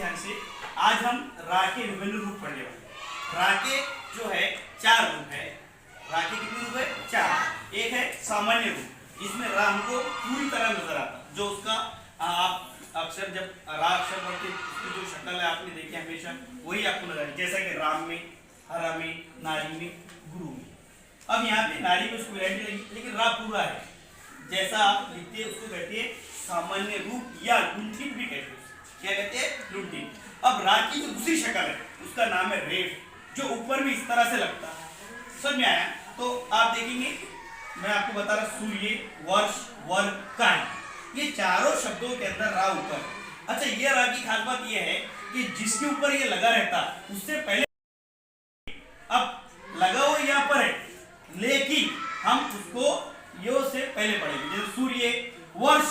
से आज हम रा के विभिन्न रूप पढ़ने वाले। रा के जो है चार रूप है। रा के कितने रूप है? चार। एक है सामान्य रूप, इसमें रा हमको पूरी तरह नजर आता, जो उसका आप अक्षर जब रा अक्षर पढ़ते उसकी जो शक्ल है आपने देखी हमेशा वही आपको नजर आए, जैसा कि राम में, हरा में, नारी में, गुरु में। अब यहाँ पे नारी में उसको वैरायटी लगी, लेकिन रा पूरा है। जैसा आप लिखते हैं उसको कहते हैं सामान्य रूप या लुंठित भी कहते हैं। क्या कहते हैं? लुंठित। अब रा की जो दूसरी शक्ल है उसका नाम है रेफ, जो ऊपर में इस तरह से लगता है। समझ में आया? तो आप देखेंगे, मैं आपको बता रहा, सूर्य, वर्ष, वर्ग, काल, ये चारों शब्दों के अंदर रा ऊपर। अच्छा, ये रा की खास बात ये है कि जिसके ऊपर ये लगा रहता उससे पहले, अब लगा हुआ यहाँ पर है लेकिन हम उसको यो से पहले पढ़ेंगे। जैसे सूर्य, वर्ष,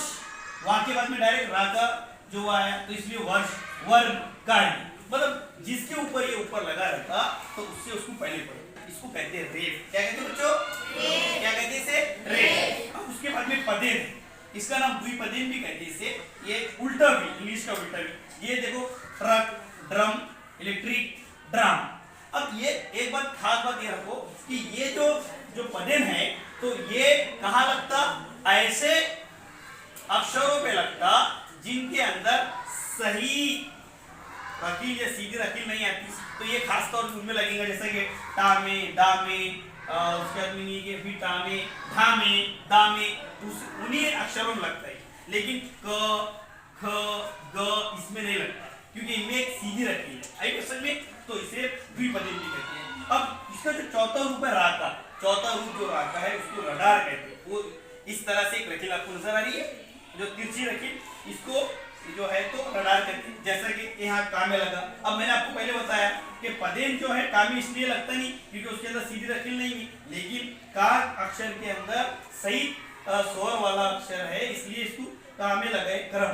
वहां के बाद में डायरेक्ट रा का जो आया, तो इसलिए वर्ष, वर्ग, काल, मतलब जिसके ऊपर ये ऊपर लगा रहता तो उससे उसको पहले पढ़ो। इसको कहते हैं रेफ। क्या कहते हैं बच्चों? क्या कहते हैं इसे? रेफ। अब उसके बाद में पदेन, इसका नाम द्विपदेन भी कहते हैं इसे। ये उल्टा भी, इंग्लिश का उल्टा भी। ये देखो, ट्रक, ड्रम, इलेक्ट्रिक, ड्राम। अब ये एक बात खास बात ये रखो कि ये जो पदेन है तो ये कहाँ लगता? ऐसे अक्षरों पे लगता जिनके अंदर सही रकील या सीधी रकील नहीं आती, तो ये खास तौर पर उनमें लगेगा, जैसे कि टामे, दामे, उसके बाद में ये भी टामे, धामे, दामे, उन्हीं अक्षरों में लगता है। लेकिन क, ख, ग इसमें नहीं लगता, क्योंकि इनमें एक सीधी रकील है। आई क्वेश्चन में, तो इसे द्विपदेन भी कहते हैं। अब इसका जो चौथा रूप है रा का, चौथा रूप जो रा का है उसको रडार कहते हैं। वो इस तरह से एक रकील आपको नजर आ रही है, जो तिरछी रकील, इसको जो है तो रडार कहते हैं। जैसा कि यहाँ का में लगा। अब मैंने आपको पहले बताया कि पदेन जो है का में इसलिए लगता नहीं क्योंकि उसके अंदर सीधी रकील नहीं है, लेकिन का अक्षर के अंदर सही स्वर वाला अक्षर है, इसलिए इसको का में लगाए क्रम।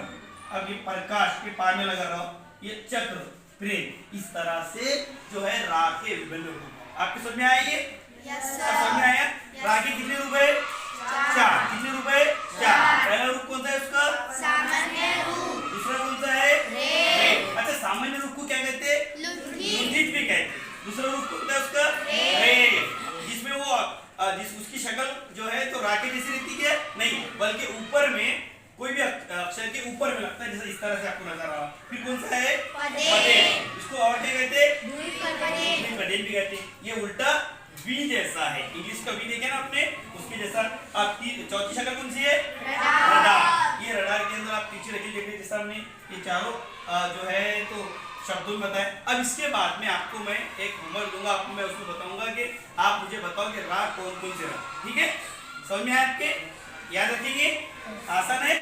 अब ये प्रकाश के पा में लगा रहा हूं, ये चक्र, प्रेम, इस तरह से जो है रा के विभिन्न रूप। आपको समझ में आया? ये समझ में आया? रा के कितने रूप है? चार। कितने रूप है? चार। पहला रूप कौन सा है उसका? सामान्य रूप। दूसरा कौन सा है? रेफ। अच्छा, सामान्य रूप को क्या कहते हैं? लुंठित भी कहते हैं। दूसरा रूप कौन सा है उसका? रेफ, जिसमें वो उसकी शक्ल जो है तो रा के जैसी रहती है नहीं, बल्कि ऊपर में कोई भी अक्षर के ऊपर में लगता है, जैसे इस तरह से आपको नजर आ रहा है। फिर कौन सा है? पदेन। इसको और क्या कहते हैं? द्विपदेन भी कहते हैं। ये उल्टा वी जैसा है, इंग्लिश का वी देखे ना आपने, उसके जैसा। आपकी चौथी शक्ल कौन सी है? रडार। ये रडार के अंदर आप पीछे रखी देखिए, जैसा हमने ये चारों जो है तो शब्दों में बताया। अब इसके बाद में आपको मैं एक होमवर्क दूंगा, आपको मैं उसमें बताऊंगा कि आप मुझे बताओ कि रा कौन कौन से रा। ठीक है? समझ में आया आपके? याद रखेंगे? आसान है।